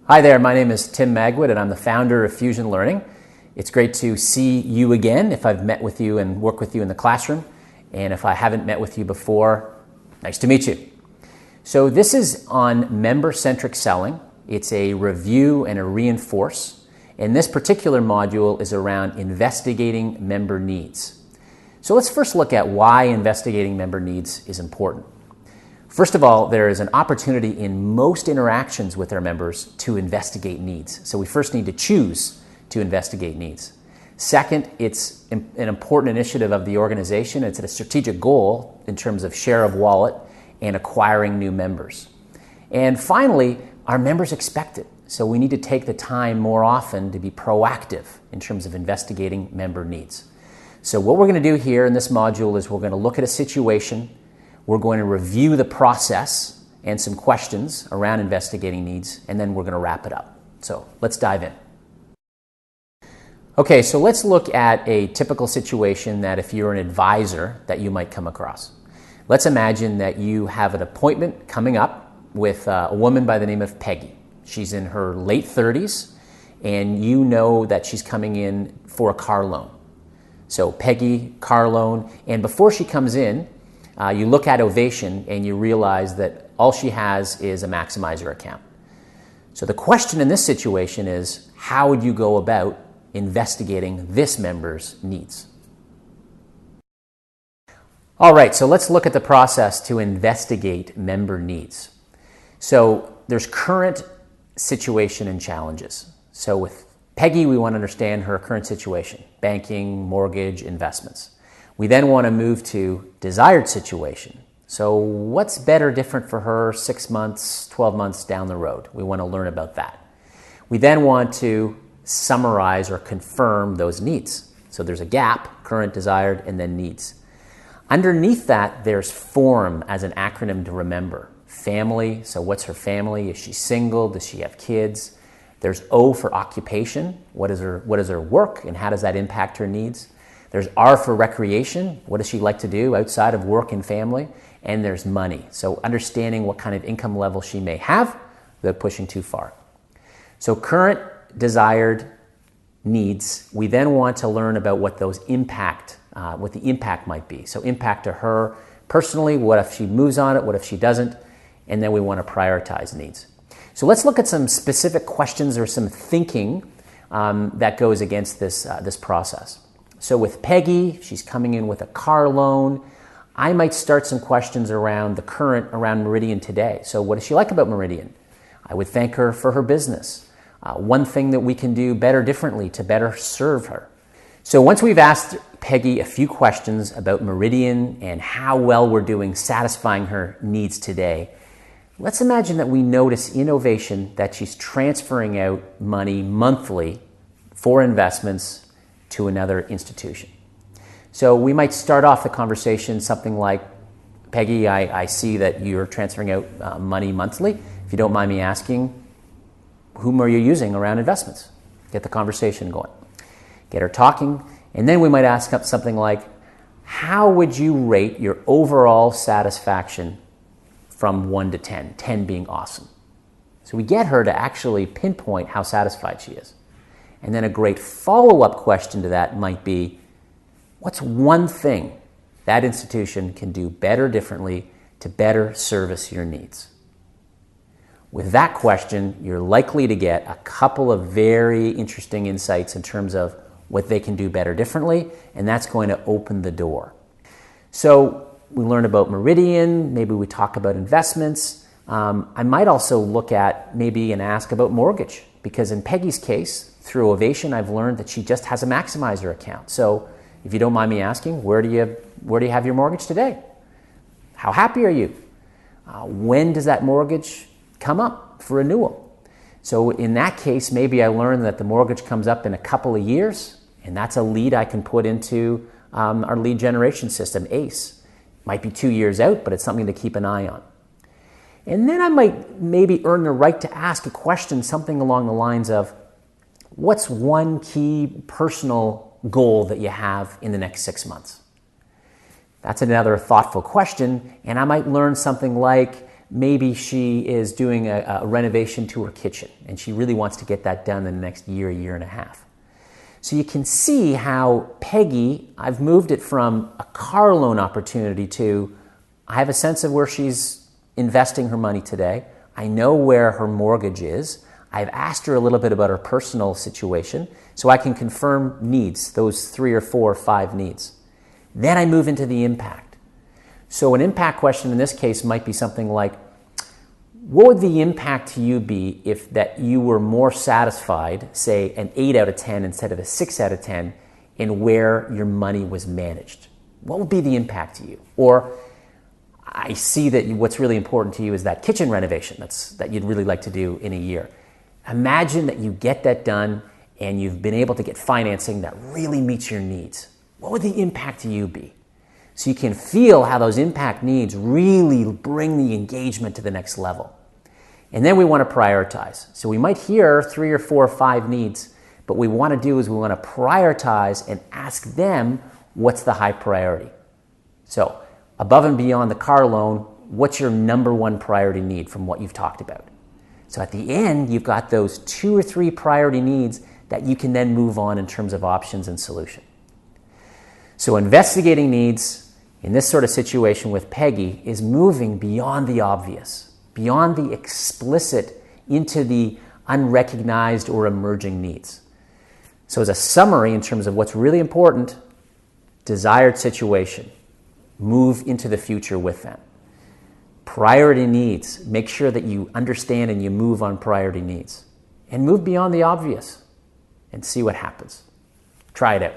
Hi there, my name is Tim Magwood and I'm the founder of Fusion Learning. It's great to see you again if I've met with you and worked with you in the classroom. And if I haven't met with you before, nice to meet you. So this is on member-centric selling. It's a review and a reinforce. And this particular module is around investigating member needs. So let's first look at why investigating member needs is important. First of all, there is an opportunity in most interactions with our members to investigate needs. So we first need to choose to investigate needs. Second, it's an important initiative of the organization. It's a strategic goal in terms of share of wallet and acquiring new members. And finally, our members expect it. So we need to take the time more often to be proactive in terms of investigating member needs. So what we're going to do here in this module is we're going to look at a situation. We're going to review the process and some questions around investigating needs, and then we're going to wrap it up. So let's dive in. Okay, so let's look at a typical situation that if you're an advisor that you might come across. Let's imagine that you have an appointment coming up with a woman by the name of Peggy. She's in her late 30s, and you know that she's coming in for a car loan. So Peggy, car loan, and before she comes in, you look at Ovation and you realize that all she has is a maximizer account. So the question in this situation is, how would you go about investigating this member's needs? All right, so let's look at the process to investigate member needs. So there's current situation and challenges. So with Peggy, we want to understand her current situation: banking, mortgage, investments. We then want to move to desired situation. So what's better, different for her 6 months, 12 months down the road? We want to learn about that. We then want to summarize or confirm those needs. So there's a gap: current, desired, and then needs. Underneath that, there's FORM as an acronym to remember. Family, so what's her family? Is she single? Does she have kids? There's O for occupation. What is her work and how does that impact her needs? There's R for recreation. What does she like to do outside of work and family? And there's money. So understanding what kind of income level she may have without pushing too far. So current, desired, needs. We then want to learn about what those what the impact might be. So impact to her personally. What if she moves on it? What if she doesn't? And then we want to prioritize needs. So let's look at some specific questions or some thinking that goes against this process. So with Peggy, she's coming in with a car loan. I might start some questions around the current, around Meridian today. So what does she like about Meridian? I would thank her for her business. One thing that we can do better differently to better serve her. So once we've asked Peggy a few questions about Meridian and how well we're doing satisfying her needs today, let's imagine that we notice in Ovation that she's transferring out money monthly for investments to another institution. So we might start off the conversation something like, Peggy, I see that you're transferring out money monthly. If you don't mind me asking, whom are you using around investments? Get the conversation going. Get her talking. And then we might ask something like, how would you rate your overall satisfaction from 1 to 10, 10 being awesome? So we get her to actually pinpoint how satisfied she is. And then a great follow-up question to that might be, what's one thing that institution can do better differently to better service your needs? With that question, you're likely to get a couple of very interesting insights in terms of what they can do better differently, and that's going to open the door. So we learn about Meridian, maybe we talk about investments. I might also look at maybe and ask about mortgage, because in Peggy's case, through Ovation, I've learned that she just has a maximizer account. So if you don't mind me asking, where do you have your mortgage today? How happy are you? When does that mortgage come up for renewal? So in that case, maybe I learned that the mortgage comes up in a couple of years, and that's a lead I can put into our lead generation system, ACE. Might be 2 years out, but it's something to keep an eye on. And then I might maybe earn the right to ask a question, something along the lines of, what's one key personal goal that you have in the next 6 months? That's another thoughtful question, and I might learn something like, maybe she is doing a renovation to her kitchen and she really wants to get that done in the next year, year and a half. So you can see how Peggy, I've moved it from a car loan opportunity to, I have a sense of where she's investing her money today. I know where her mortgage is. I've asked her a little bit about her personal situation so I can confirm needs, those 3 or 4 or 5 needs. Then I move into the impact. So an impact question in this case might be something like, what would the impact to you be if that you were more satisfied, say an 8 out of 10 instead of a 6 out of 10, in where your money was managed? What would be the impact to you? Or I see that what's really important to you is that kitchen renovation that you'd really like to do in a year. Imagine that you get that done and you've been able to get financing that really meets your needs. What would the impact to you be? So you can feel how those impact needs really bring the engagement to the next level. And then we want to prioritize. So we might hear 3 or 4 or 5 needs, but what we want to do is we want to prioritize and ask them what's the high priority. So above and beyond the car loan, what's your number 1 priority need from what you've talked about? So at the end, you've got those 2 or 3 priority needs that you can then move on in terms of options and solution. So investigating needs in this sort of situation with Peggy is moving beyond the obvious, beyond the explicit into the unrecognized or emerging needs. So as a summary in terms of what's really important, desired situation, move into the future with them. Priority needs, make sure that you understand and you move on priority needs. And move beyond the obvious and see what happens. Try it out.